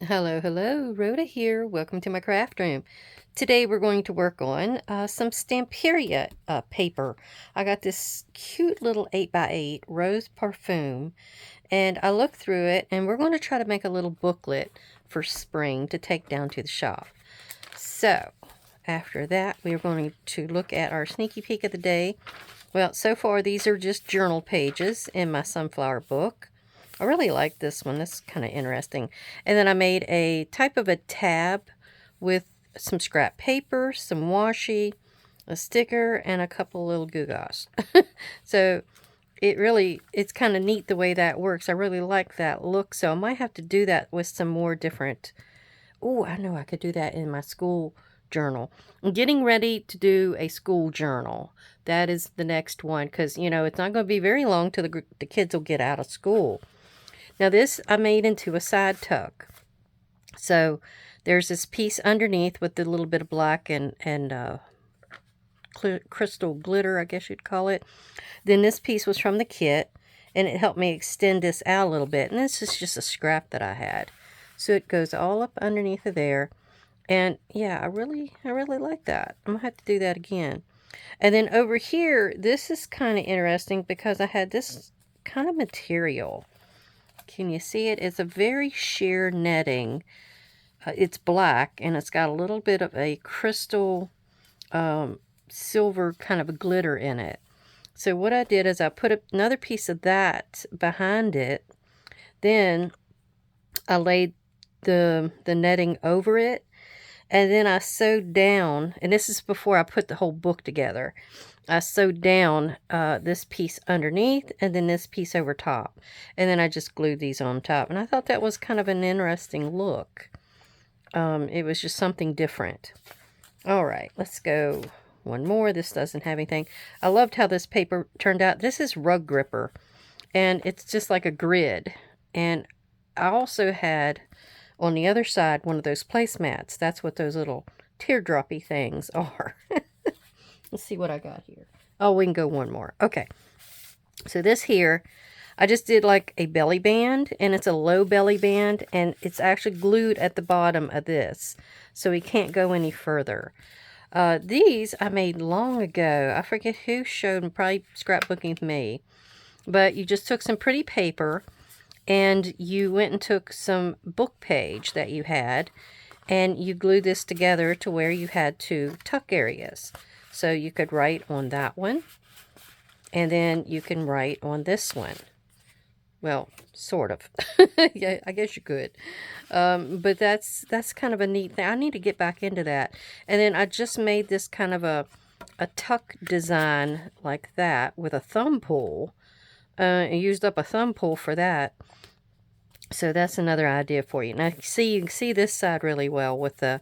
Hello, hello, Rhoda here. Welcome to my craft room. Today we're going to work on some Stamperia paper. I got this cute little 8x8 Rose Parfum, and I looked through it, and we're going to try to make a little booklet for spring to take down to the shop. So, after that, we're going to look at our sneaky peek of the day. Well, so far these are just journal pages in my sunflower book. I really like this one. This is kind of interesting. And then I made a type of a tab with some scrap paper, some washi, a sticker, and a couple little gewgaws. So it's kind of neat the way that works. I really like that look. So I might have to do that with some more different. Oh, I know I could do that in my school journal. I'm getting ready to do a school journal. That is the next one because, it's not going to be very long till the kids will get out of school. Now this I made into a side tuck. So there's this piece underneath with a little bit of black and crystal glitter, I guess you'd call it. Then this piece was from the kit, and it helped me extend this out a little bit. And this is just a scrap that I had. So it goes all up underneath of there. And yeah, I really like that. I'm gonna have to do that again. And then over here, this is kind of interesting because I had this kind of material. Can you see it? It's a very sheer netting. It's black, and it's got a little bit of a crystal silver kind of a glitter in it. So what I did is I put another piece of that behind it. Then I laid the netting over it, and then I sewed down, and this is before I put the whole book together. I sewed down this piece underneath and then this piece over top. And then I just glued these on top. And I thought that was kind of an interesting look. It was just something different. All right, let's go one more. This doesn't have anything. I loved how this paper turned out. This is Rug Gripper, and it's just like a grid. And I also had on the other side one of those placemats. That's what those little teardroppy things are. Let's see what I got here. Oh, we can go one more. Okay. So this here, I just did like a belly band, and it's a low belly band, and it's actually glued at the bottom of this. So we can't go any further. These I made long ago. I forget who showed them, probably scrapbooking me. But you just took some pretty paper, and you went and took some book page that you had, and you glued this together to where you had two tuck areas. So you could write on that one, and then you can write on this one. Well, sort of. Yeah, I guess you could. But that's kind of a neat thing. I need to get back into that. And then I just made this kind of a tuck design like that with a thumb pull. I used up a thumb pull for that. So that's another idea for you. Now, you can see this side really well with the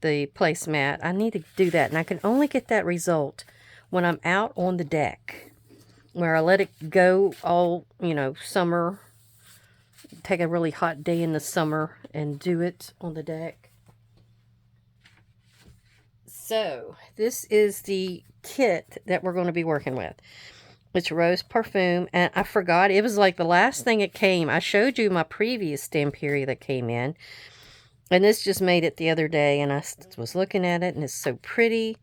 placemat. I need to do that, and I can only get that result when I'm out on the deck, where I let it go all, summer, take a really hot day in the summer and do it on the deck. So this is the kit that we're going to be working with. It's Rose Parfum, and I forgot, it was like the last thing it came. I showed you my previous Stamperia that came in, and this just made it the other day, and I was looking at it, and it's so pretty.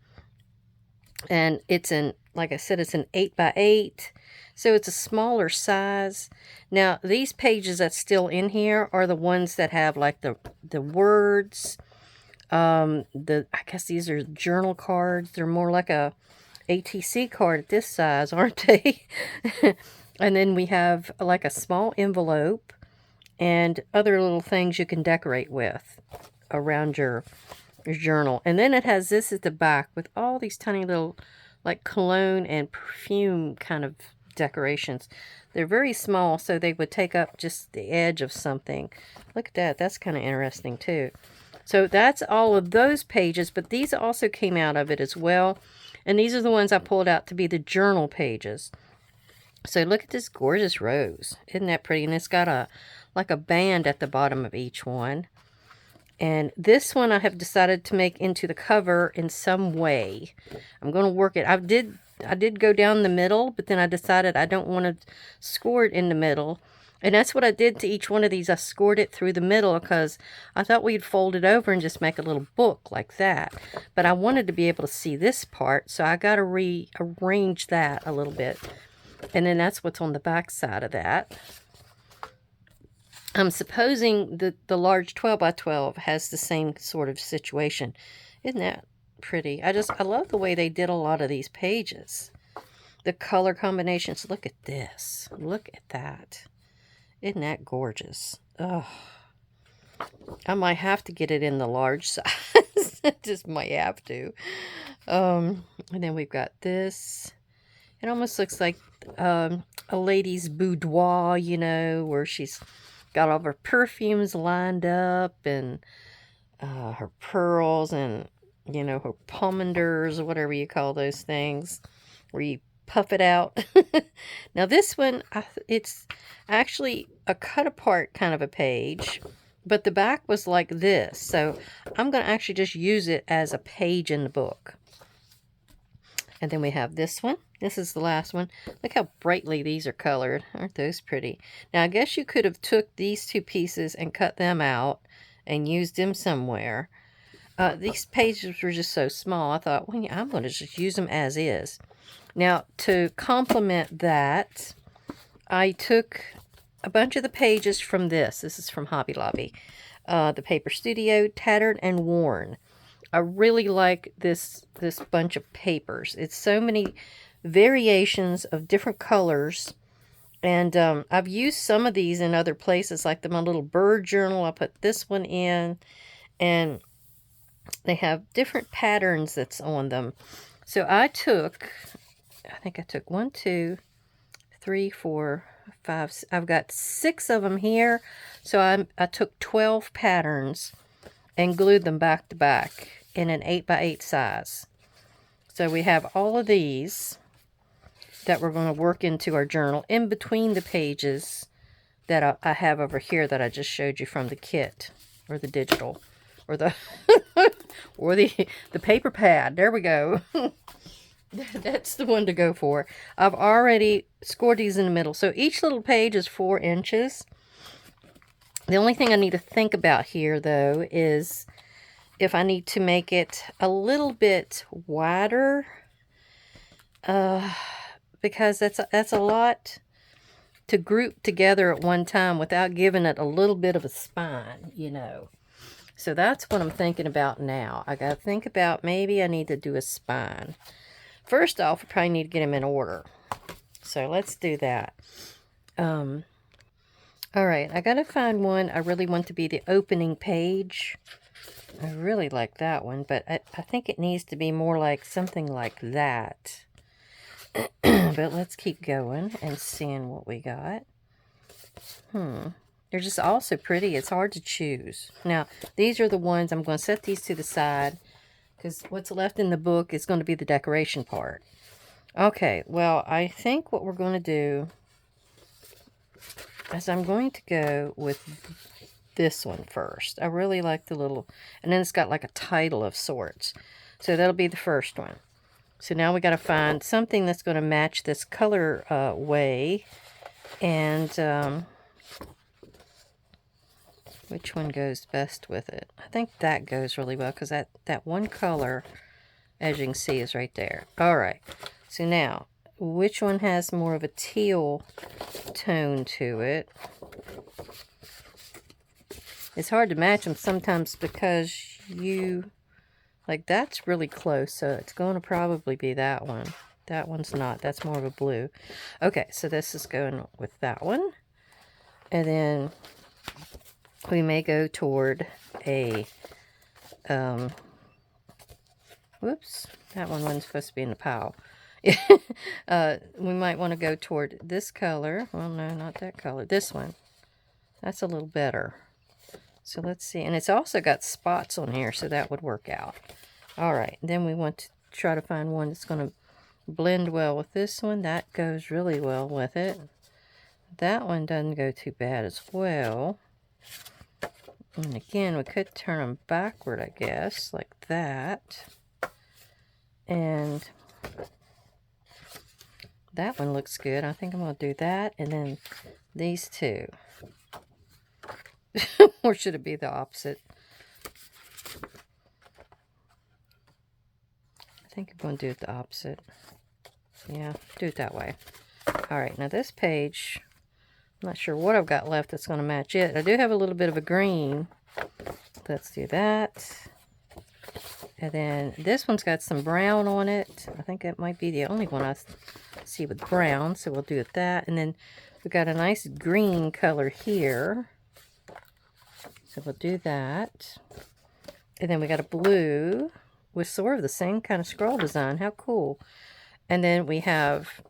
And it's like I said, it's an 8x8, so it's a smaller size. Now, these pages that's still in here are the ones that have like the words. I guess these are journal cards. They're more like a ATC card at this size, aren't they? And then we have like a small envelope and other little things you can decorate with around your journal. And then it has this at the back with all these tiny little like cologne and perfume kind of decorations. They're very small, so they would take up just the edge of something. Look at that. That's kind of interesting too. So that's all of those pages, but these also came out of it as well. And these are the ones I pulled out to be the journal pages. So look at this gorgeous rose. Isn't that pretty? And it's got like a band at the bottom of each one. And this one I have decided to make into the cover in some way. I'm going to work it. I did go down the middle, but then I decided I don't want to score it in the middle. And that's what I did to each one of these. I scored it through the middle because I thought we'd fold it over and just make a little book like that. But I wanted to be able to see this part, so I got to rearrange that a little bit. And then that's what's on the back side of that. I'm supposing that the large 12 by 12 has the same sort of situation. Isn't that pretty? I love the way they did a lot of these pages. The color combinations. Look at this. Look at that. Isn't that gorgeous? Oh, I might have to get it in the large size. Just might have to. And then we've got this. It almost looks like a lady's boudoir, you know, where she's got all of her perfumes lined up and her pearls and, you know, her pomanders or whatever you call those things, where you puff it out. Now this one, it's actually a cut apart kind of a page, but the back was like this. So I'm going to actually just use it as a page in the book. And then we have this one. This is the last one. Look how brightly these are colored. Aren't those pretty? Now I guess you could have took these two pieces and cut them out and used them somewhere. These pages were just so small. I thought, well, yeah, I'm going to just use them as is. Now, to complement that, I took a bunch of the pages from this. This is from Hobby Lobby. The Paper Studio, Tattered and Worn. I really like this bunch of papers. It's so many variations of different colors. And I've used some of these in other places, like my little bird journal. I put this one in. And they have different patterns that's on them. So I think I took 1, 2, 3, 4, 5. I've got 6 of them here. So I took 12 patterns and glued them back to back in an 8 by 8 size. So we have all of these that we're going to work into our journal in between the pages that I have over here that I just showed you from the kit, or the digital, or the or the paper pad. There we go. That's the one to go for. I've already scored these in the middle. So each little page is 4 inches. The only thing I need to think about here, though, is if I need to make it a little bit wider. Because that's a lot to group together at one time without giving it a little bit of a spine, you know. So that's what I'm thinking about now. I got to think about maybe I need to do a spine. First off, we probably need to get them in order. So let's do that. All right, I got to find one I really want to be the opening page. I really like that one, but I think it needs to be more like something like that. But let's keep going and seeing what we got. They're just all so pretty. It's hard to choose. Now, these are the ones I'm going to set these to the side because what's left in the book is going to be the decoration part. Okay, well, I think what we're going to do is I'm going to go with this one first. I really like the little, and then it's got like a title of sorts. So that'll be the first one. So now we got to find something that's going to match this color way. And which one goes best with it? I think that goes really well because that one color, as you can see, is right there. All right. So now, which one has more of a teal tone to it? It's hard to match them sometimes because like that's really close, so it's going to probably be that one. That one's not. That's more of a blue. Okay, so this is going with that one. And then we may go toward a, whoops, that one wasn't supposed to be in the pile. We might want to go toward this color. Well, no, not that color. This one. That's a little better. So let's see. And it's also got spots on here, so that would work out. All right. Then we want to try to find one that's going to blend well with this one. That goes really well with it. That one doesn't go too bad as well. And again, we could turn them backward, I guess, like that. And That one looks good. I think I'm going to do that. And then these two. Or should it be the opposite? I think I'm going to do it the opposite. Yeah, do it that way. Alright, now this page, I'm not sure what I've got left that's going to match it. I do have a little bit of a green. Let's do that. And then this one's got some brown on it. I think that might be the only one I see with brown, so we'll do it that. And then we've got a nice green color here. So we'll do that. And then we got a blue with sort of the same kind of scroll design. How cool. And then we have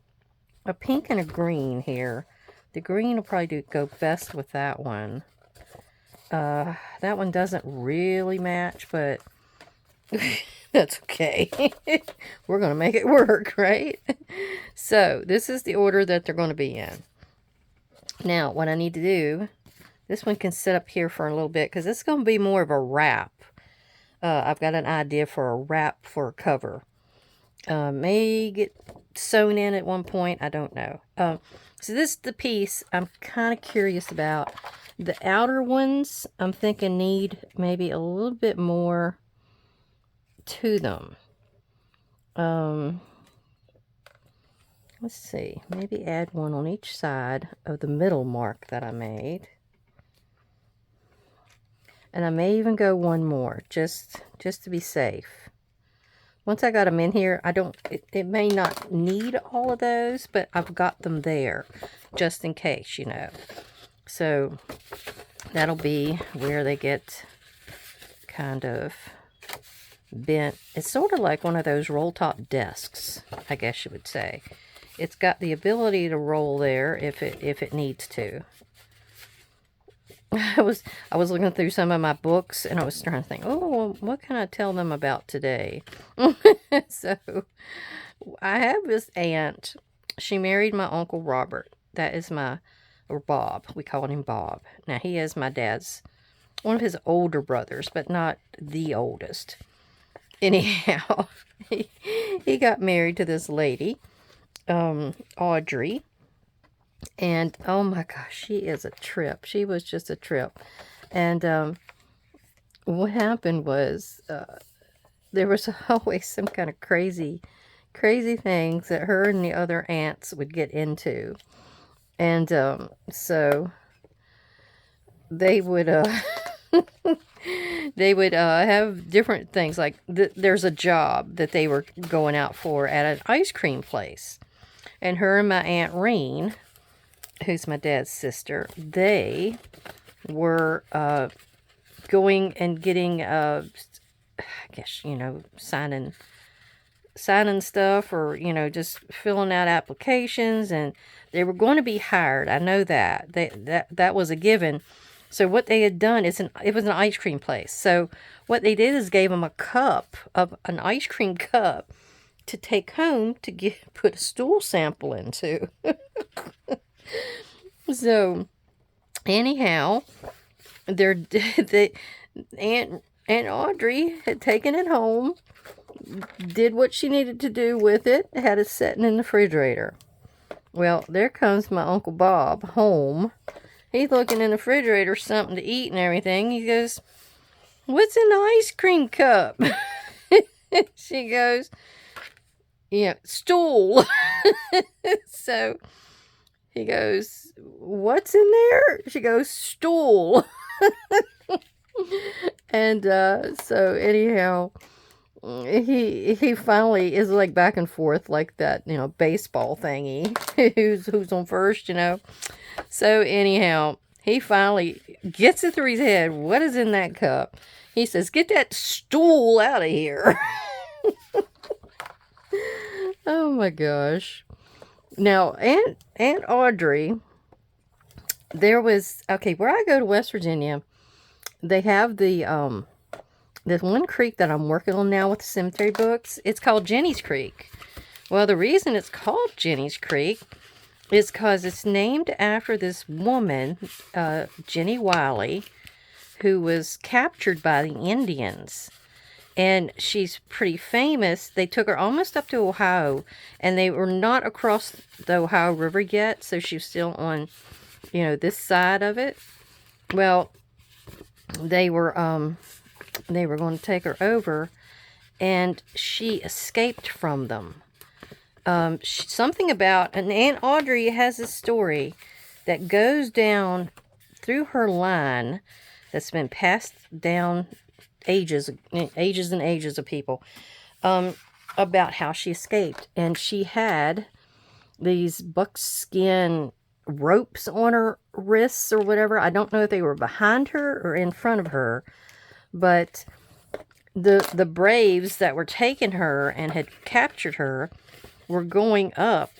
a pink and a green here. The green will probably go best with that one. That one doesn't really match, but that's okay. We're going to make it work, right? So this is the order that they're going to be in. Now, what I need to do, this one can sit up here for a little bit because it's going to be more of a wrap. I've got an idea for a wrap for a cover. May get sewn in at one point. I don't know. So this is the piece I'm kind of curious about. The outer ones, I'm thinking need maybe a little bit more to them. Let's see. Maybe add one on each side of the middle mark that I made. And I may even go one more, just to be safe. Once I got them in here, it may not need all of those, but I've got them there, just in case, you know. So, that'll be where they get kind of bent. It's sort of like one of those roll-top desks, I guess you would say. It's got the ability to roll there if it needs to. I was looking through some of my books, and I was trying to think, oh, well, what can I tell them about today? So, I have this aunt. She married my Uncle Robert. That is or Bob. We call him Bob. Now, he is my dad's, one of his older brothers, but not the oldest. Anyhow, he got married to this lady, Audrey. And, oh my gosh, she is a trip. She was just a trip. And what happened was there was always some kind of crazy things that her and the other aunts would get into. And so they would have different things. Like there's a job that they were going out for at an ice cream place. And her and my Aunt Reen, who's my dad's sister, they were going and getting, I guess, you know, signing stuff, or, you know, just filling out applications, and they were going to be hired. I know that. That was a given. So what they had done is it was an ice cream place. So what they did is gave them an ice cream cup to take home to put a stool sample into. So, anyhow, Aunt Audrey had taken it home, did what she needed to do with it, had it sitting in the refrigerator. Well, there comes my Uncle Bob home. He's looking in the refrigerator, something to eat and everything. He goes, "What's in the ice cream cup?" She goes, "Yeah, stool." So he goes, "What's in there?" She goes, "Stool." And so anyhow, he finally is like back and forth like that, you know, baseball thingy. who's on first, you know. So anyhow, he finally gets it through his head. What is in that cup? He says, "Get that stool out of here." Oh my gosh. Now, Aunt Audrey, there was, okay, where I go to West Virginia, they have the, this one creek that I'm working on now with the cemetery books. It's called Jenny's Creek. Well, the reason it's called Jenny's Creek is because it's named after this woman, Jenny Wiley, who was captured by the Indians. and she's pretty famous. They took her almost up to Ohio, and they were not across the Ohio River yet, so she was still on, you know, this side of it. Well, they were going to take her over, and she escaped from them. Something about, and Aunt Audrey has a story that goes down through her line that's been passed down ages and ages of people, about how she escaped. And she had these buckskin ropes on her wrists or whatever. I don't know if they were behind her or in front of her, but the braves that were taking her and had captured her were going up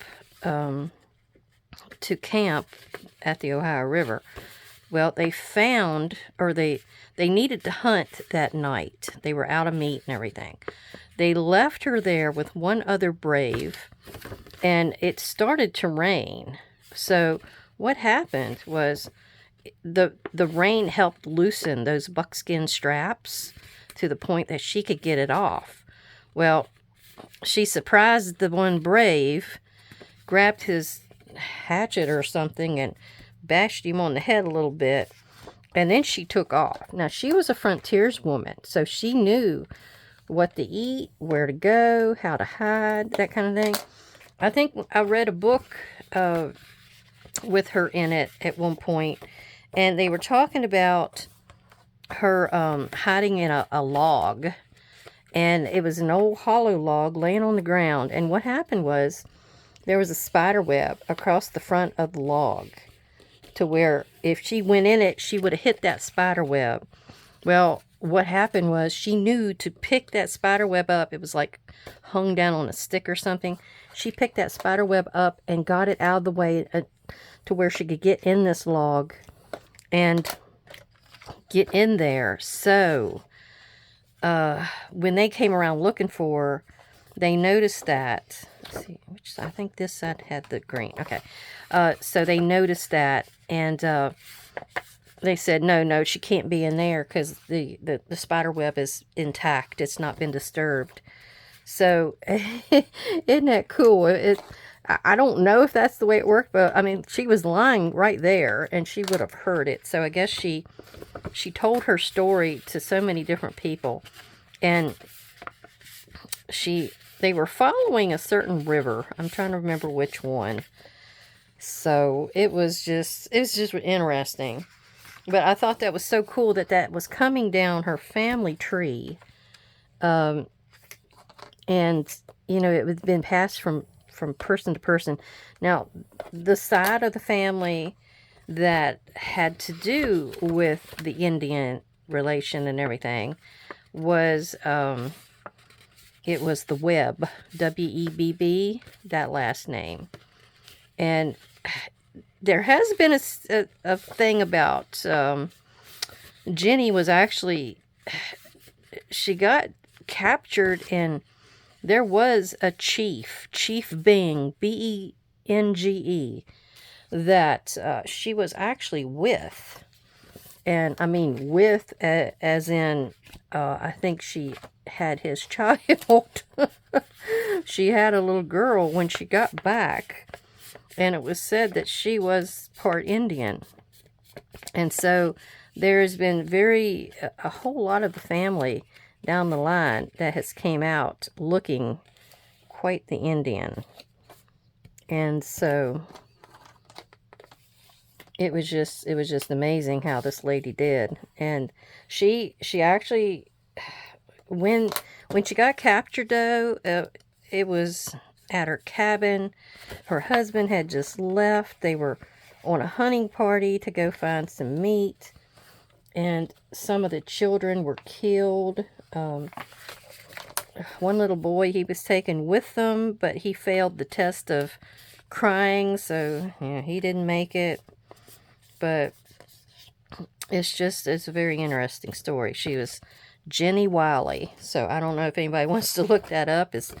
to camp at the Ohio River. Well, they found, or they needed to hunt that night. They were out of meat and everything. They left her there with one other brave, and it started to rain. So what happened was the rain helped loosen those buckskin straps to the point that she could get it off. Well, she surprised the one brave, grabbed his hatchet or something, and bashed him on the head a little bit, and then she took off. Now, she was a frontierswoman, so she knew what to eat, where to go, how to hide, that kind of thing. I think I read a book with her in it at one point, and they were talking about her hiding in a log, and it was an old hollow log laying on the ground, and what happened was there was a spider web across the front of the log, to where if she went in it, she would have hit that spider web. Well, what happened was she knew to pick that spider web up. It was like hung down on a stick or something. She picked that spider web up and got it out of the way to where she could get in this log and get in there. So when they came around looking for her, they noticed that, let's see, which I think this side had the green. Okay. So they noticed that, and they said, no, she can't be in there because the spider web is intact. It's not been disturbed. So isn't that cool? I don't know if that's the way it worked, but I mean, she was lying right there, and she would have heard it. So I guess she told her story to so many different people, and they were following a certain river. I'm trying to remember which one. So it was just interesting. But I thought that was so cool that was coming down her family tree. And, you know, it had been passed from person to person. Now, the side of the family that had to do with the Indian relation and everything was, it was the Webb, W-E-B-B, that last name. And there has been a thing about, Jenny was actually, she got captured, and there was a chief Benge, B-E-N-G-E, that she was actually with. And I mean with, as in, I think she had his child. She had a little girl when she got back. And it was said that she was part Indian. And so there has been a whole lot of the family down the line that has came out looking quite the Indian. And so it was just amazing how this lady did. And she actually, when she got captured though, it was at her cabin. Her husband had just left. They were on a hunting party to go find some meat, and some of the children were killed. One little boy, he was taken with them, but he failed the test of crying, so yeah, he didn't make it. But it's a very interesting story. She was Jenny Wiley. So I don't know if anybody wants to look that up. It's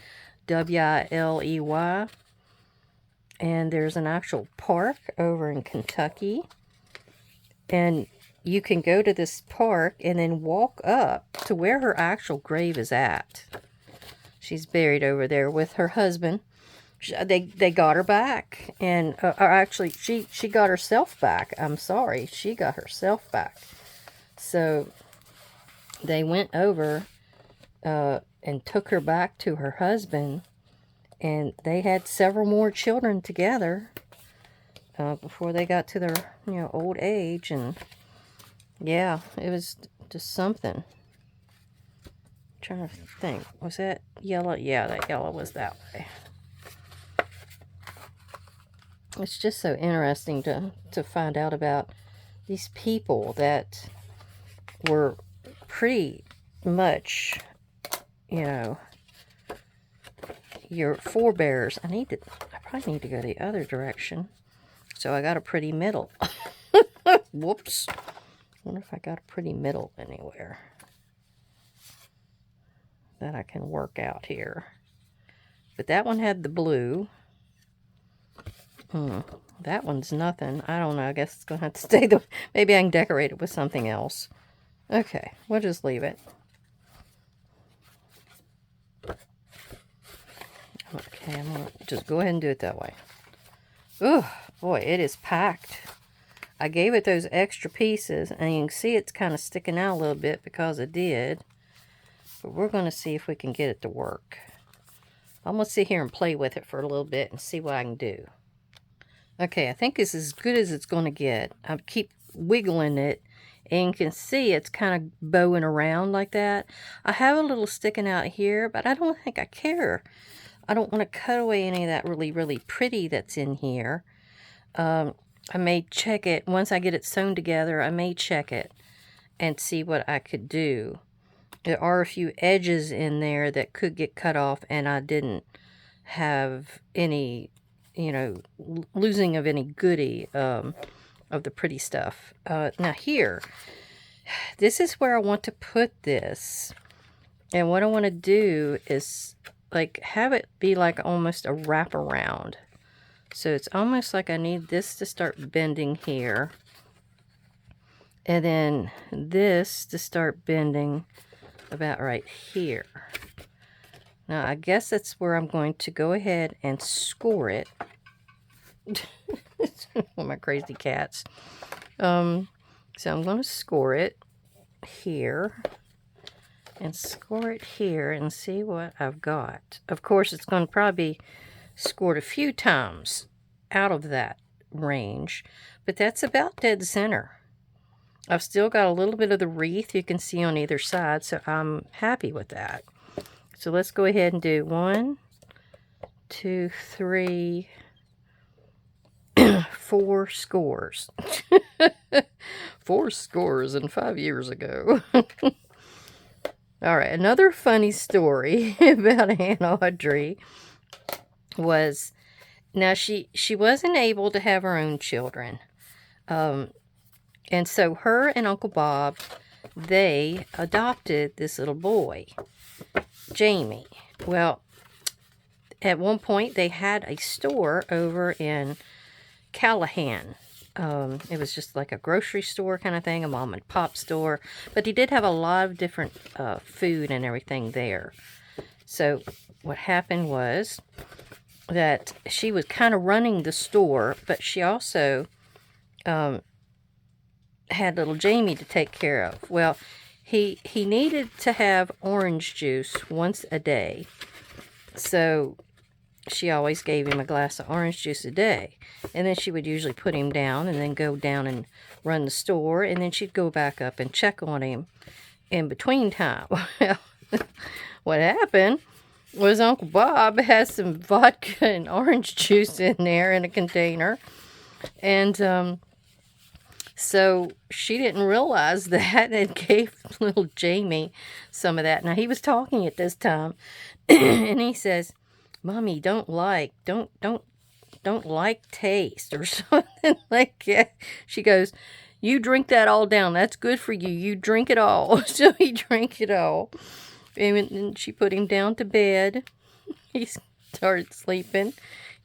W-I-L-E-Y. And there's an actual park over in Kentucky. And you can go to this park and then walk up to where her actual grave is at. She's buried over there with her husband. They got her back, and or actually she got herself back. I'm sorry, she got herself back. So they went over and took her back to her husband, and they had several more children together before they got to their old age. And yeah, it was just something. I'm trying to think, was that yellow? Yeah, that yellow was that way. It's just so interesting to find out about these people that were pretty much, your forebears. I probably need to go the other direction. So I got a pretty middle. Whoops. I wonder if I got a pretty middle anywhere that I can work out here. But that one had the blue. That one's nothing. I don't know. I guess it's going to have to stay the... Maybe I can decorate it with something else. Okay, we'll just leave it. Okay, I'm going to just go ahead and do it that way. Oh, boy, it is packed. I gave it those extra pieces, and you can see it's kind of sticking out a little bit because it did. But we're going to see if we can get it to work. I'm going to sit here and play with it for a little bit and see what I can do. Okay, I think it's as good as it's going to get. I keep wiggling it, and you can see it's kind of bowing around like that. I have a little sticking out here, but I don't think I care. I don't want to cut away any of that really, really pretty that's in here. I may check it. Once I get it sewn together, I may check it and see what I could do. There are a few edges in there that could get cut off, and I didn't have any... losing of any goodie of the pretty stuff. Now here, this is where I want to put this. And what I want to do is like have it be like almost a wraparound. So it's almost like I need this to start bending here. And then this to start bending about right here. Now, I guess that's where I'm going to go ahead and score it. One of my crazy cats. So I'm going to score it here. And score it here and see what I've got. Of course, it's going to probably be scored a few times out of that range. But that's about dead center. I've still got a little bit of the wreath you can see on either side. So I'm happy with that. So let's go ahead and do 1, 2, 3, 4 scores. 4 scores and 5 years ago. All right, another funny story about Aunt Audrey was, now she wasn't able to have her own children. And so her and Uncle Bob, they adopted this little boy, Jamie. Well, at one point they had a store over in Callahan. It was just like a grocery store kind of thing, a mom and pop store. But he did have a lot of different food and everything there. So what happened was that she was kind of running the store, but she also had little Jamie to take care of. Well, he needed to have orange juice once a day. So she always gave him a glass of orange juice a day. And then she would usually put him down and then go down and run the store. And then she'd go back up and check on him in between time. Well, what happened was Uncle Bob had some vodka and orange juice in there in a container. And so she didn't realize that and gave little Jamie some of that. Now, he was talking at this time. And he says, Mommy, don't like taste or something like that. She goes, you drink that all down. That's good for you. You drink it all. So he drank it all. And then she put him down to bed. He started sleeping.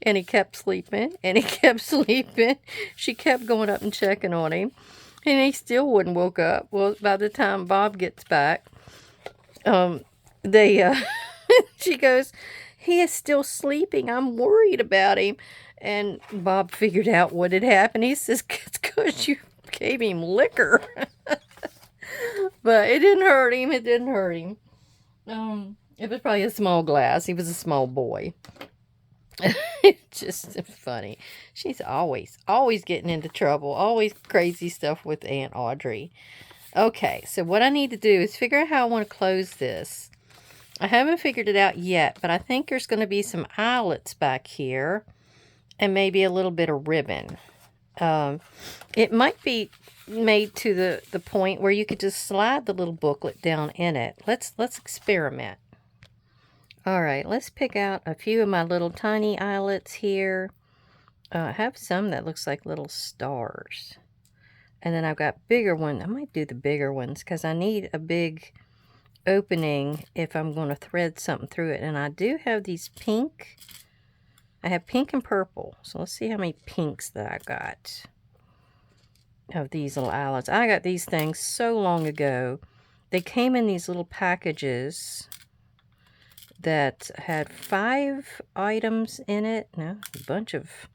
And he kept sleeping. And he kept sleeping. She kept going up and checking on him. And he still wouldn't woke up. Well, by the time Bob gets back, they she goes, he is still sleeping. I'm worried about him. And Bob figured out what had happened. He says, it's because you gave him liquor. But it didn't hurt him. It didn't hurt him. It was probably a small glass. He was a small boy. It's just funny. She's always getting into trouble. Always crazy stuff with Aunt Audrey. Okay, so what I need to do is figure out how I want to close this. I haven't figured it out yet, but I think there's going to be some eyelets back here and maybe a little bit of ribbon. It might be made to the point where you could just slide the little booklet down in it. Let's experiment. All right, let's pick out a few of my little tiny eyelets here. I have some that looks like little stars. And then I've got bigger ones. I might do the bigger ones because I need a big opening if I'm going to thread something through it. And I do have these pink. I have pink and purple. So let's see how many pinks that I got of these little eyelets. I got these things so long ago. They came in these little packages that had 5 items in it. No, a bunch of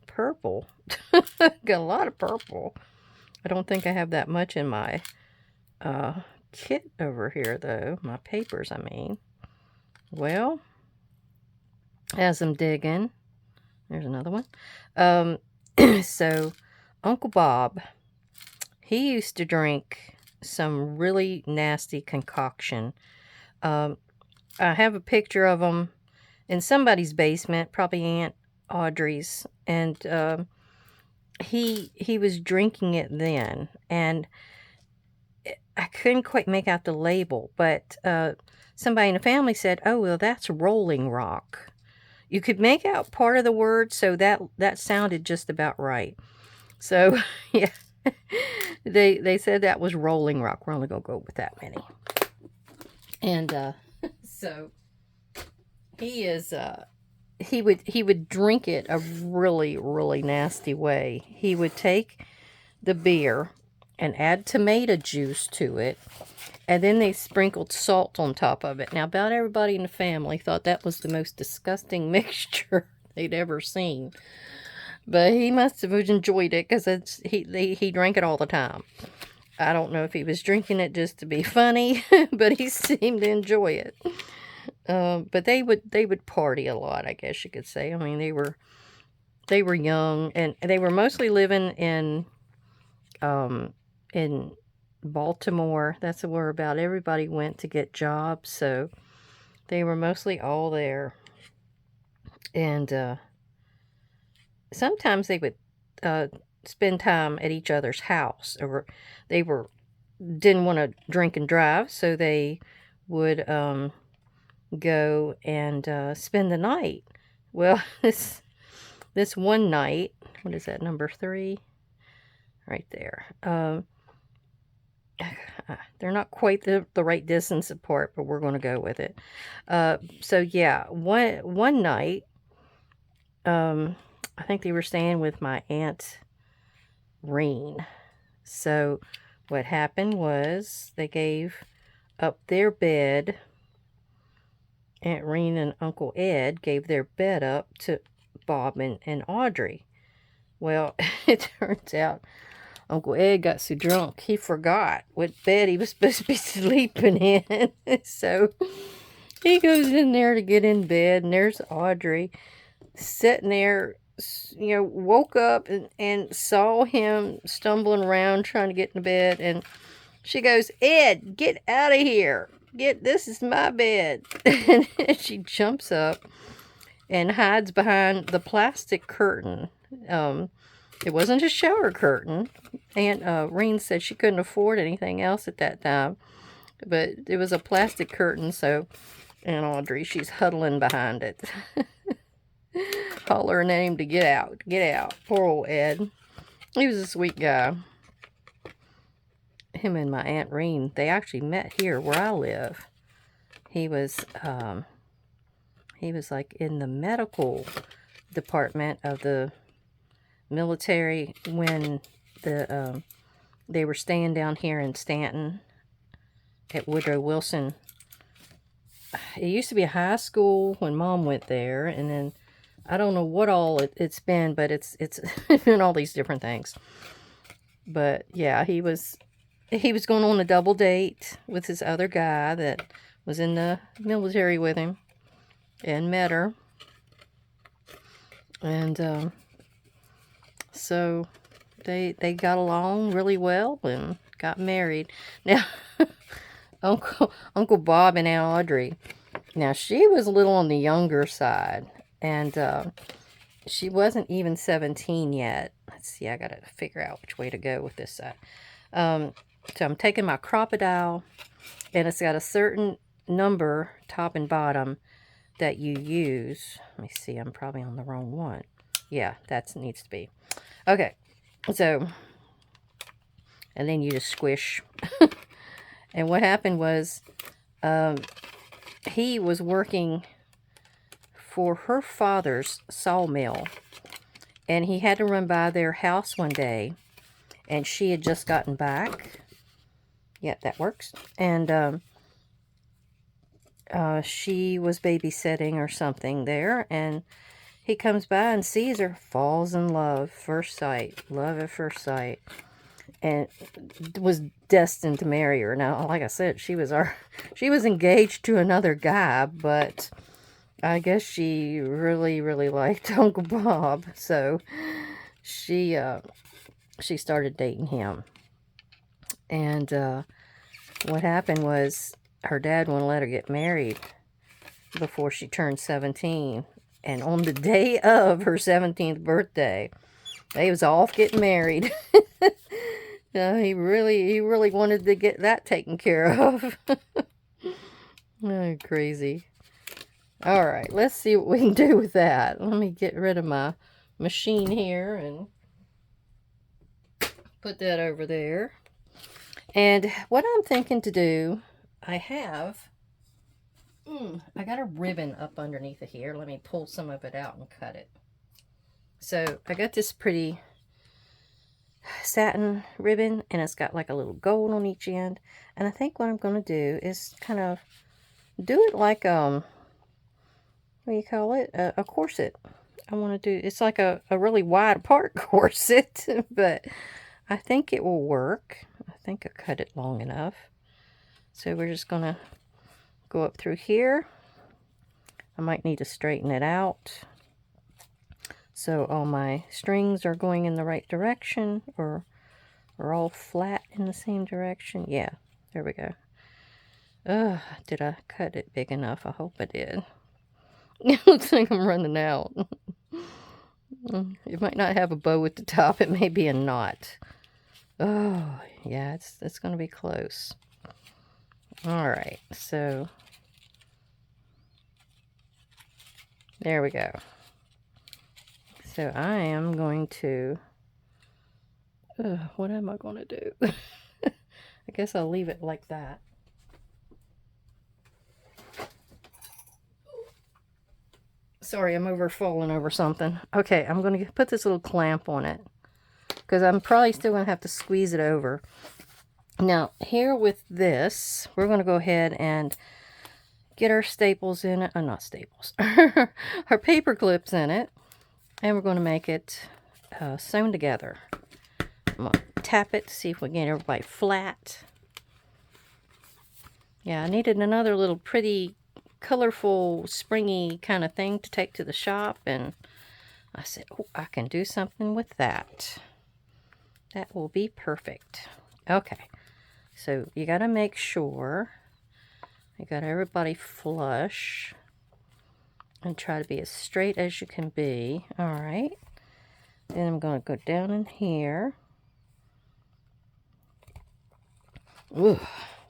purple. Got a lot of purple. I don't think I have that much in my kit over here, though. My papers, I mean. Well, as I'm digging, there's another one. So, Uncle Bob, he used to drink some really nasty concoction. I have a picture of him in somebody's basement, probably Aunt Audrey's, and he was drinking it then, and I couldn't quite make out the label, but somebody in the family said, oh, well, that's Rolling Rock. You could make out part of the word, so that sounded just about right. So, yeah, they said that was Rolling Rock. We're only going to go with that many. And so he would drink it a really, really nasty way. He would take the beer and add tomato juice to it, and then they sprinkled salt on top of it. Now, about everybody in the family thought that was the most disgusting mixture they'd ever seen. But he must have enjoyed it because he drank it all the time. I don't know if he was drinking it just to be funny, but he seemed to enjoy it. But they would party a lot, I guess you could say. I mean, they were young, and they were mostly living in Baltimore. That's where about everybody went to get jobs, so they were mostly all there. And sometimes they would spend time at each other's house, or they didn't want to drink and drive, so they would go and spend the night. Well, this one night, what is that, number 3? Right there. They're not quite the right distance apart, but we're going to go with it. So yeah, one night, I think they were staying with my Aunt Reen. So what happened was they gave up their bed. Aunt Reen and Uncle Ed gave their bed up to Bob and Audrey. Well, it turns out Uncle Ed got so drunk he forgot what bed he was supposed to be sleeping in. So he goes in there to get in bed, and there's Audrey sitting there, woke up and saw him stumbling around trying to get in bed, and she goes, Ed, get out of here. This is my bed. And she jumps up and hides behind the plastic curtain. It wasn't a shower curtain. Aunt Reen said she couldn't afford anything else at that time, but it was a plastic curtain, so Aunt Audrey, she's huddling behind it. Hollering at him to get out. Poor old Ed. He was a sweet guy. Him and my Aunt Reen, they actually met here where I live. He was like in the medical department of the military when the They were staying down here in Stanton at Woodrow Wilson. It used to be a high school when Mom went there, and then I don't know what all it's been, but it's been all these different things. But yeah, he was going on a double date with this other guy that was in the military with him and met her. And so they got along really well and got married. Now, Uncle Bob and Aunt Audrey. Now, she was a little on the younger side, and she wasn't even 17 yet. Let's see, I got to figure out which way to go with this side. So I'm taking my Crocodile, and it's got a certain number, top and bottom, that you use. Let me see, I'm probably on the wrong one. Yeah, that needs to be. Okay, so, and then you just squish. And what happened was, he was working for her father's sawmill, and he had to run by their house one day, and she had just gotten back. Yeah, that works. And she was babysitting or something there, and he comes by and sees her, falls in love, first sight, love at first sight, and was destined to marry her. Now, like I said, she was engaged to another guy, but I guess she really, really liked Uncle Bob, so she started dating him. And what happened was her dad wouldn't let her get married before she turned 17. And on the day of her 17th birthday, they was off getting married. He really wanted to get that taken care of. Oh, crazy. All right, let's see what we can do with that. Let me get rid of my machine here and put that over there. And what I'm thinking to do, I got a ribbon up underneath of here. Let me pull some of it out and cut it. So I got this pretty satin ribbon, and it's got like a little gold on each end. And I think what I'm going to do is kind of do it like, what do you call it? A corset. I want to do, it's like a really wide apart corset, but I think it will work. I think I cut it long enough. So we're just going to go up through here. I might need to straighten it out so all my strings are going in the right direction, or are all flat in the same direction. Yeah, there we go. Did I cut it big enough? I hope I did. It looks like I'm running out. It might not have a bow at the top. It may be a knot. Oh, yeah, it's going to be close. All right, so there we go. So I am going to, what am I going to do? I guess I'll leave it like that. Sorry, I'm falling over something. Okay, I'm going to put this little clamp on it, because I'm probably still going to have to squeeze it over. Now, here with this, we're going to go ahead and get our staples in it. Not staples. Our paper clips in it. And we're going to make it sewn together. I'm going to tap it to see if we get everybody flat. Yeah, I needed another little pretty, colorful, springy kind of thing to take to the shop. And I said, oh, I can do something with that. That will be perfect. Okay. So you got to make sure you got everybody flush. And try to be as straight as you can be. All right. Then I'm going to go down in here. Ooh,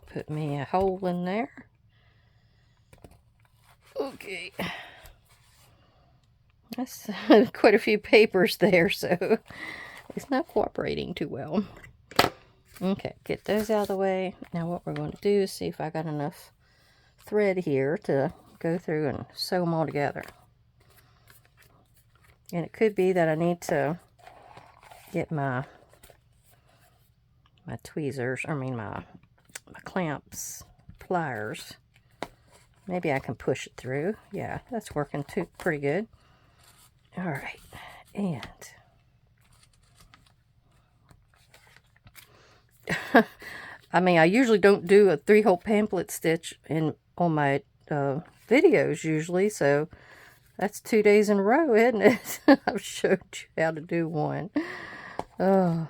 put me a hole in there. Okay. That's quite a few papers there, so it's not cooperating too well. Okay, get those out of the way. Now what we're going to do is see if I got enough thread here to go through and sew them all together. And it could be that I need to get my my tweezers, my clamps, pliers. Maybe I can push it through. Yeah, that's working too pretty good. All right, and I usually don't do a 3-hole pamphlet stitch on my videos usually, so that's 2 days in a row, isn't it? I've showed you how to do one. Oh.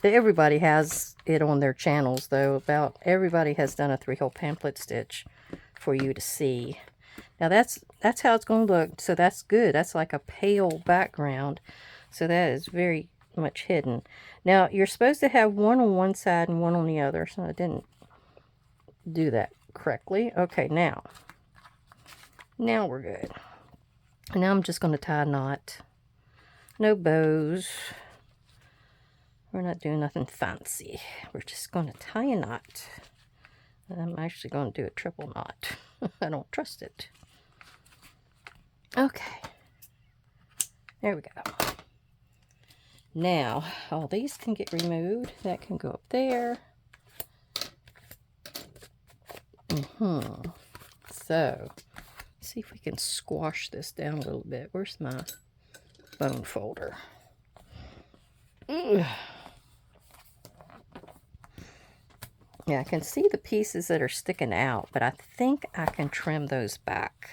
Everybody has it on their channels, though. About everybody has done a 3-hole pamphlet stitch for you to see. Now that's how it's going to look. So that's good. That's like a pale background. So that is very much hidden. Now you're supposed to have one on one side and one on the other. So I didn't do that correctly. Okay, now we're good. Now I'm just going to tie a knot. No bows. We're not doing nothing fancy. We're just going to tie a knot. I'm actually going to do a triple knot. I don't trust it. Okay. There we go. Now, all these can get removed. That can go up there. So, let's see if we can squash this down a little bit. Where's my bone folder? Ugh. Yeah, I can see the pieces that are sticking out, but I think I can trim those back.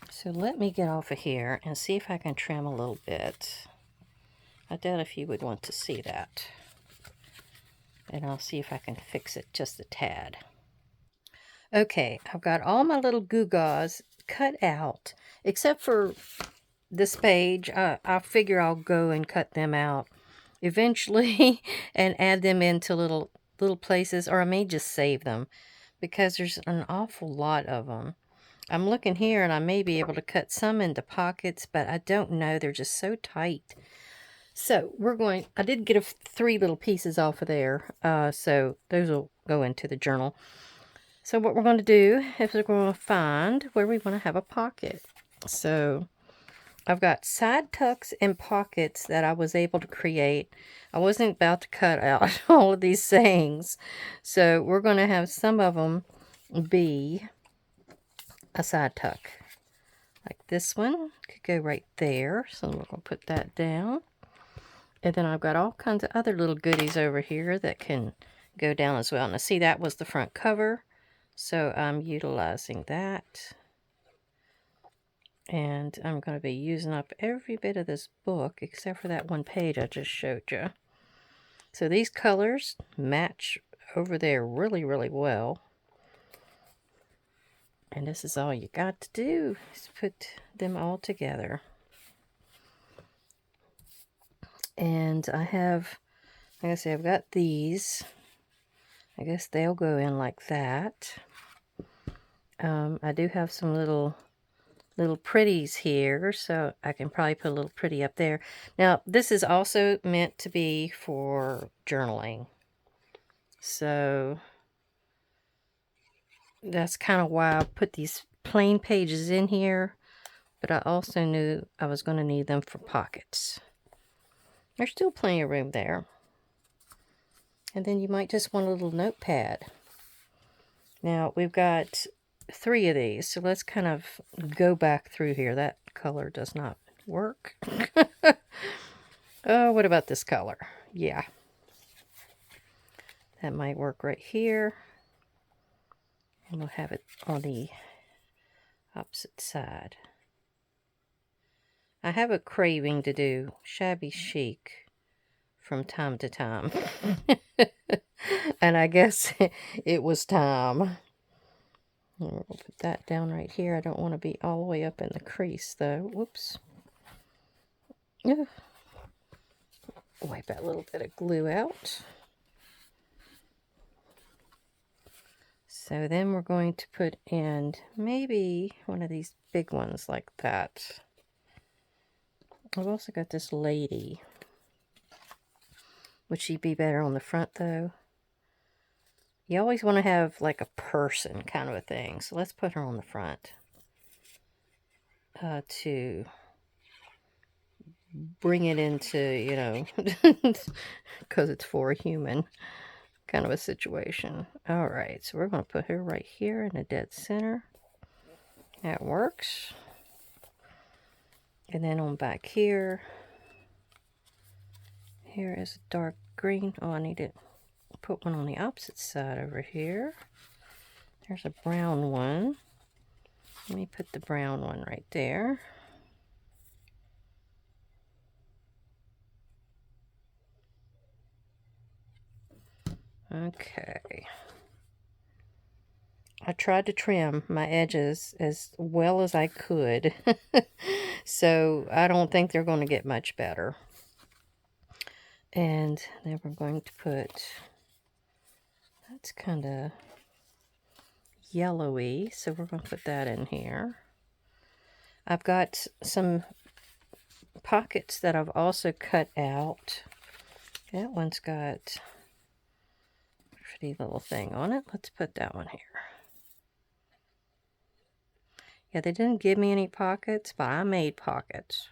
So let me get off of here and see if I can trim a little bit. I doubt if you would want to see that. And I'll see if I can fix it just a tad. Okay, I've got all my little gewgaws cut out, except for this page. I figure I'll go and cut them out eventually and add them into little places, or I may just save them because there's an awful lot of them. I'm looking here and I may be able to cut some into pockets, but I don't know. They're just so tight. So I did get 3 little pieces off of there. So those will go into the journal. So what we're going to do is we're going to find where we want to have a pocket. So I've got side tucks and pockets that I was able to create. I wasn't about to cut out all of these things. So we're going to have some of them be a side tuck. Like this one could go right there. So we're going to put that down. And then I've got all kinds of other little goodies over here that can go down as well. Now see, that was the front cover. So I'm utilizing that. And I'm going to be using up every bit of this book except for that one page I just showed you. So these colors match over there really, really well. And this is all you got to do is put them all together. And I have, like I say, I've got these. I guess they'll go in like that. I do have some little pretties here, so I can probably put a little pretty up there. Now, this is also meant to be for journaling. So that's kind of why I put these plain pages in here, but I also knew I was going to need them for pockets. There's still plenty of room there. And then you might just want a little notepad. Now, we've got 3 of these, so let's kind of go back through here. That color does not work. Oh, what about this color? Yeah. That might work right here. And we'll have it on the opposite side. I have a craving to do shabby chic from time to time. And I guess it was time. We'll put that down right here. I don't want to be all the way up in the crease, though. Whoops. Yeah. Wipe that little bit of glue out. So then we're going to put in maybe one of these big ones like that. I've also got this lady. Would she be better on the front, though? You always want to have like a person kind of a thing. So let's put her on the front. To bring it into, you know, because it's for a human kind of a situation. All right, so we're going to put her right here in the dead center. That works. And then on back here, here is a dark green. Oh, I need to put one on the opposite side over here. There's a brown one. Let me put the brown one right there. Okay. I tried to trim my edges as well as I could. So I don't think they're going to get much better. And then we're going to put, that's kind of yellowy, so we're going to put that in here. I've got some pockets that I've also cut out. That one's got a pretty little thing on it. Let's put that one here. Yeah, they didn't give me any pockets, but I made pockets.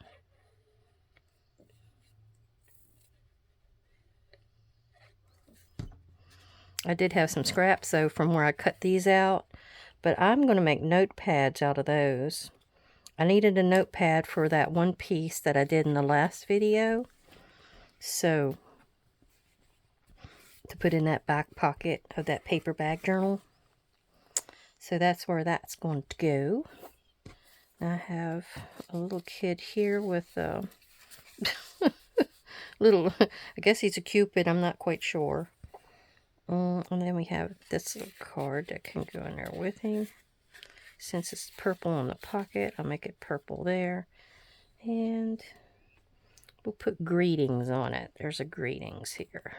I did have some scraps, though, from where I cut these out, but I'm going to make notepads out of those. I needed a notepad for that one piece that I did in the last video, so to put in that back pocket of that paper bag journal. So that's where that's going to go. I have a little kid here with a little, I guess he's a Cupid, I'm not quite sure. And then we have this little card that can go in there with him. Since it's purple on the pocket, I'll make it purple there. And we'll put greetings on it. There's a greetings here.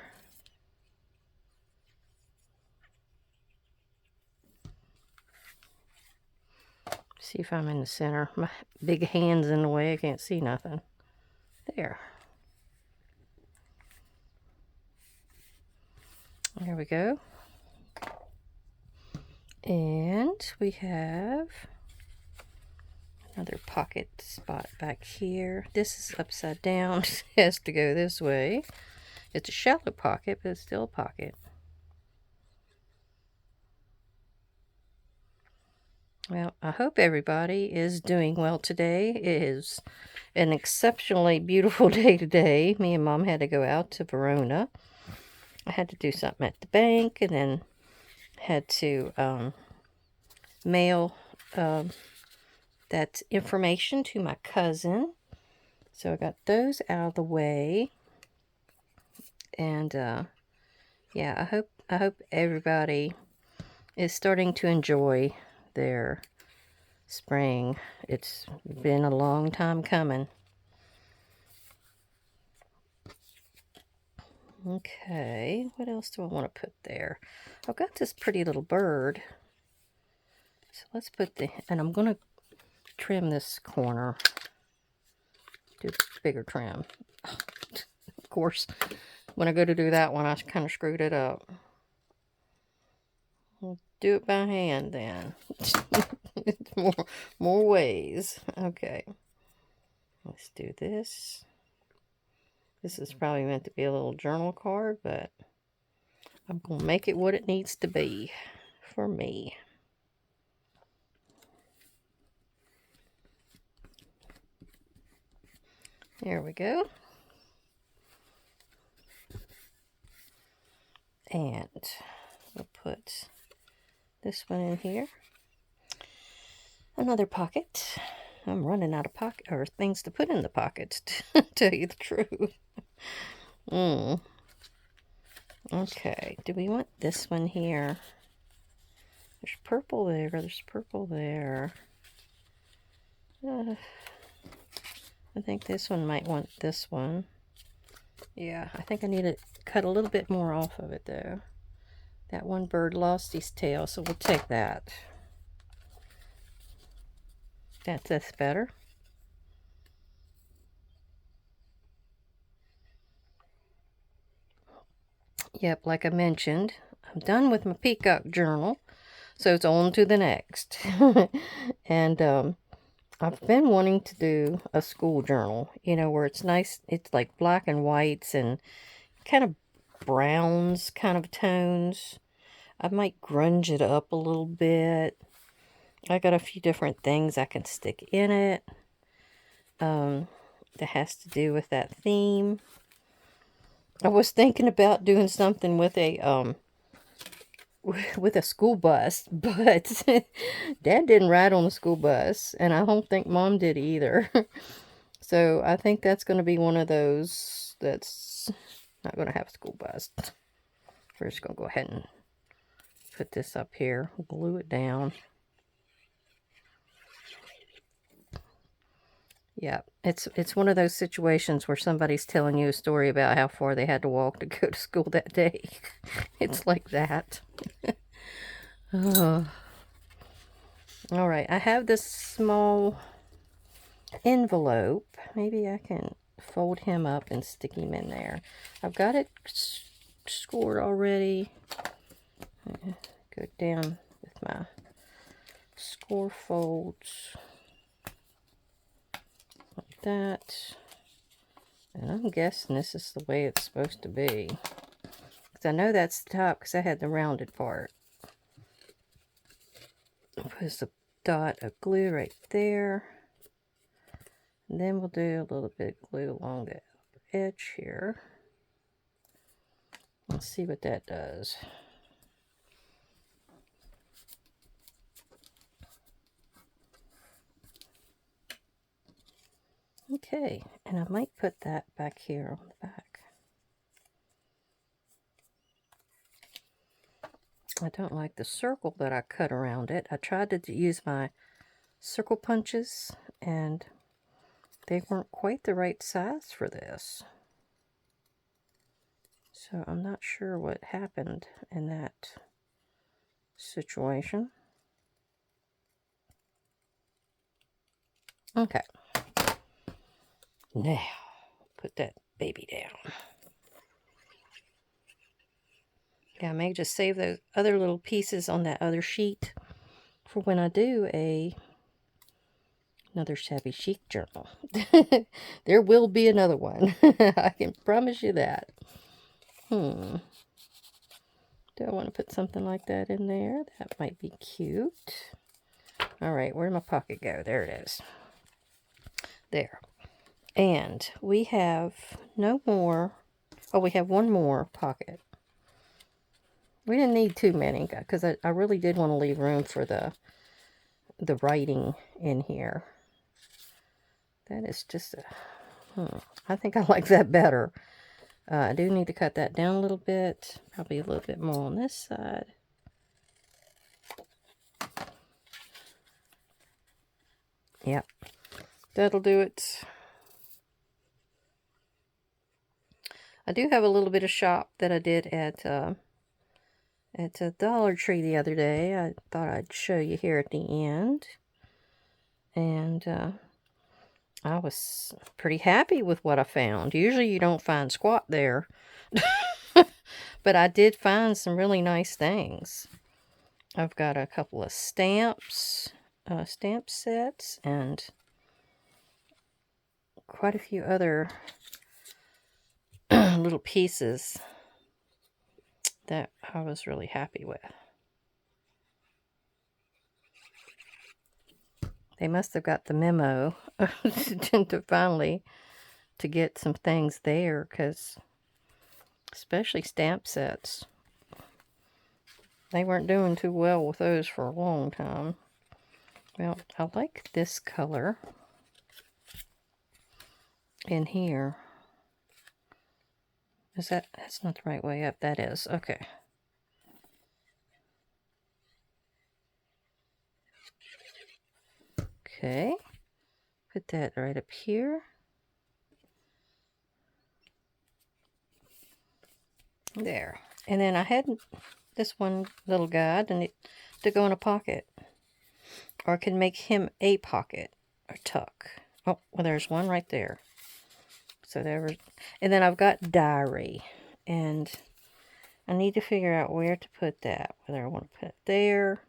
See if I'm in the center. My big hand's in the way, I can't see nothing. There. There we go. And we have another pocket spot back here. This is upside down. It has to go this way. It's a shallow pocket, but it's still a pocket. Well, I hope everybody is doing well today. It is an exceptionally beautiful day today. Me and Mom had to go out to Verona. I had to do something at the bank, and then had to mail that information to my cousin. So I got those out of the way. And yeah, I hope everybody is starting to enjoy their spring. It's been a long time coming. Okay, what else do I want to put there? I've got this pretty little bird. So let's put and I'm going to trim this corner. Do a bigger trim. Of course, when I go to do that one, I kind of screwed it up. We'll do it by hand then. more ways. Okay. Let's do this. This is probably meant to be a little journal card, but I'm going to make it what it needs to be for me. There we go. And we'll put this one in here. Another pocket. I'm running out of pocket or things to put in the pockets, to tell you the truth. Okay, do we want this one here? There's purple there, there's purple there. I think this one might want this one. Yeah, I think I need to cut a little bit more off of it though. That one bird lost his tail, so we'll take that. That's better. Yep, like I mentioned, I'm done with my peacock journal, so it's on to the next. And I've been wanting to do a school journal, you know, where it's nice. It's like black and whites and kind of browns kind of tones. I might grunge it up a little bit. I got a few different things I can stick in it that has to do with that theme. I was thinking about doing something with a school bus, but Dad didn't ride on the school bus, and I don't think Mom did either. So I think that's going to be one of those that's not going to have a school bus. We're just going to go ahead and put this up here, glue it down. Yeah, it's one of those situations where somebody's telling you a story about how far they had to walk to go to school that day. It's like that. Oh. All right, I have this small envelope. Maybe I can fold him up and stick him in there. I've got it scored already. Go down with my score folds. Like that. And I'm guessing this is the way it's supposed to be. Because I know that's the top because I had the rounded part. Put a dot of glue right there. And then we'll do a little bit of glue along the edge here. Let's see what that does. Okay, and I might put that back here on the back. I don't like the circle that I cut around it. I tried to use my circle punches, and they weren't quite the right size for this. So I'm not sure what happened in that situation. Okay. Now, put that baby down. Yeah, I may just save those other little pieces on that other sheet for when I do another shabby chic journal. There will be another one. I can promise you that. Do I want to put something like that in there? That might be cute. All right, where'd my pocket go? There it is. There. And we have no more. Oh, we have one more pocket. We didn't need too many because I really did want to leave room for the writing in here. That is just I think I like that better. I do need to cut that down a little bit. Probably a little bit more on this side. Yep. That'll do it. I do have a little bit of shop that I did at a Dollar Tree the other day. I thought I'd show you here at the end. And I was pretty happy with what I found. Usually you don't find squat there. But I did find some really nice things. I've got a couple of stamps, stamp sets, and quite a few other little pieces that I was really happy with. They must have got the memo to finally to get some things there, because especially stamp sets, they weren't doing too well with those for a long time. Well, I like this color in here. Is that's not the right way up? That is. Okay. Okay. Put that right up here. There. And then I had this one little guide and it to go in a pocket. Or I can make him a pocket or tuck. Oh, well, there's one right there. So there was, and then I've got diary, and I need to figure out where to put that. Whether I want to put it there,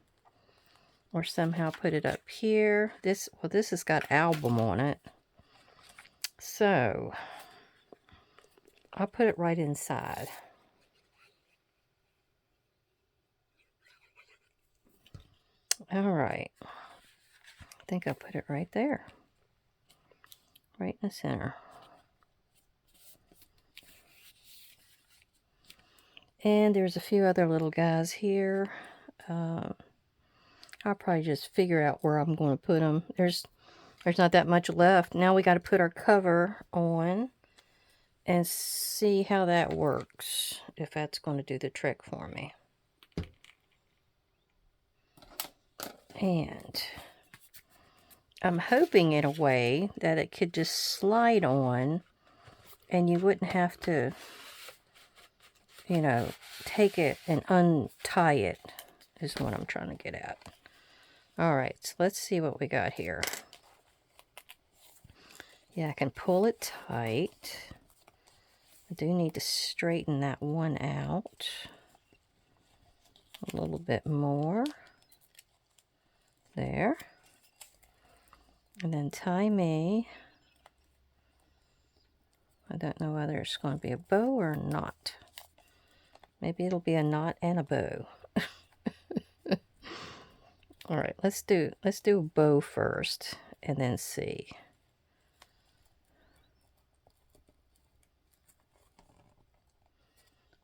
or somehow put it up here. This has got album on it. So I'll put it right inside. All right. I think I'll put it right there. Right in the center. And there's a few other little guys here. I'll probably just figure out where I'm going to put them. There's not that much left. Now we got to put our cover on and see how that works, if that's going to do the trick for me. And I'm hoping in a way that it could just slide on and you wouldn't have to, you know, take it and untie it, is what I'm trying to get at. All right, so let's see what we got here. Yeah, I can pull it tight. I do need to straighten that one out a little bit more. There. And then tie me. I don't know whether it's going to be a bow or not. Maybe it'll be a knot and a bow. All right, let's do a bow first and then see.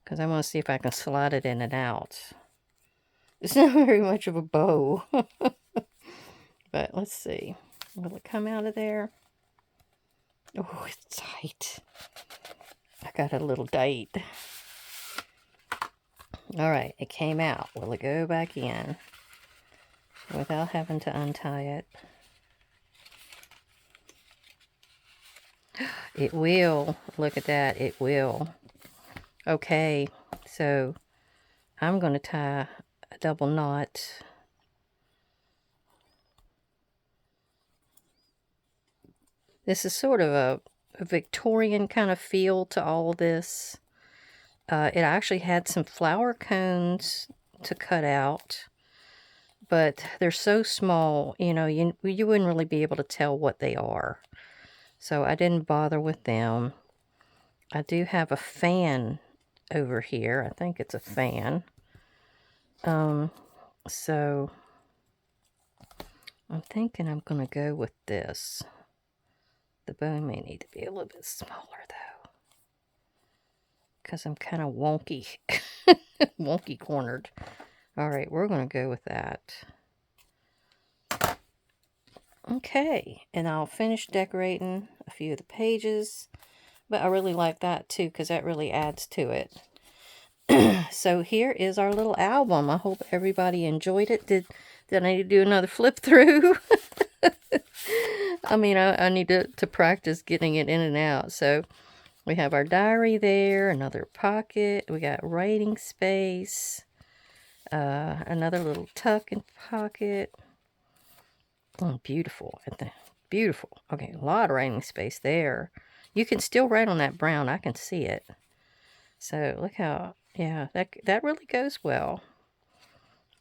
Because I want to see if I can slide it in and out. It's not very much of a bow. But let's see. Will it come out of there? Oh, it's tight. I got a little tight. All right, it came out. Will it go back in without having to untie it? It will. Look at that. It will. Okay, so I'm going to tie a double knot. This is sort of a Victorian kind of feel to all of this. It actually had some flower cones to cut out, but they're so small, you know, you wouldn't really be able to tell what they are. So I didn't bother with them. I do have a fan over here. I think it's a fan. So I'm thinking I'm going to go with this. The bow may need to be a little bit smaller though, because I'm kind of wonky, wonky cornered. All right, we're going to go with that. Okay, and I'll finish decorating a few of the pages, but I really like that too because that really adds to it. So here is our little album. I hope everybody enjoyed it. Did I need to do another flip through? I mean, I need to practice getting it in and out. So we have our diary there, another pocket. We got writing space, another little tuck-in pocket. Oh, beautiful. Beautiful. Okay, a lot of writing space there. You can still write on that brown. I can see it. So look how, yeah, that really goes well.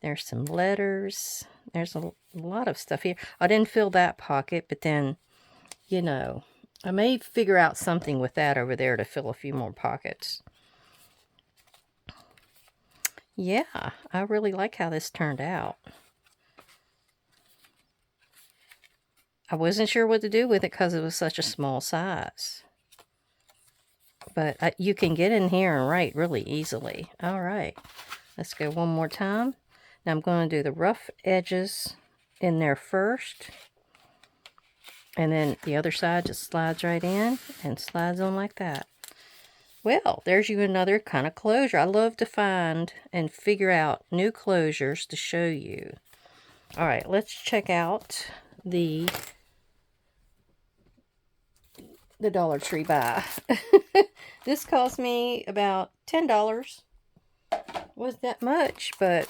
There's some letters. There's a lot of stuff here. I didn't fill that pocket, but then, you know, I may figure out something with that over there to fill a few more pockets. Yeah, I really like how this turned out. I wasn't sure what to do with it because it was such a small size. But you can get in here and write really easily. All right, let's go one more time. Now I'm going to do the rough edges in there first. And then the other side just slides right in and slides on like that. Well, there's you another kind of closure. I love to find and figure out new closures to show you. All right, let's check out the Dollar Tree buy. This cost me about $10. Wasn't that much, but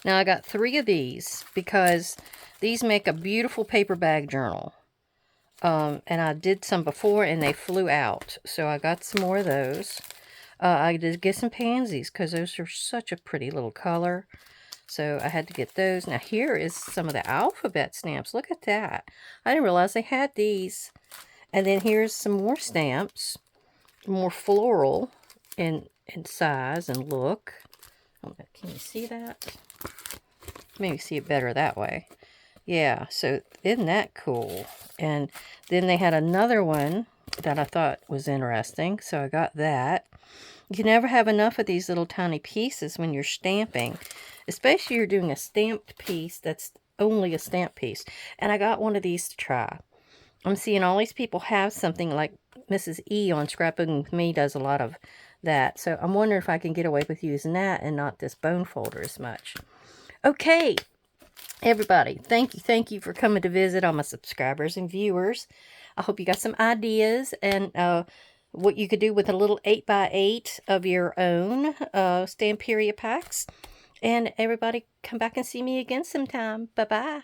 now I got 3 of these because these make a beautiful paper bag journal. And I did some before and they flew out. So I got some more of those. I did get some pansies because those are such a pretty little color. So I had to get those. Now here is some of the alphabet stamps. Look at that. I didn't realize they had these. And then here's some more stamps. More floral in size and look. Can you see that? Maybe see it better that way. Yeah, so isn't that cool? And then they had another one that I thought was interesting, so I got that. You never have enough of these little tiny pieces when you're stamping, especially you're doing a stamped piece that's only a stamp piece. And I got one of these to try. I'm seeing all these people have something, like Mrs. E on Scrapbooking With Me does a lot of that. So I'm wondering if I can get away with using that and not this bone folder as much. Okay, everybody, thank you for coming to visit, all my subscribers and viewers. I hope you got some ideas and what you could do with a little 8x8 of your own Stamperia packs. And everybody, come back and see me again sometime. Bye-bye.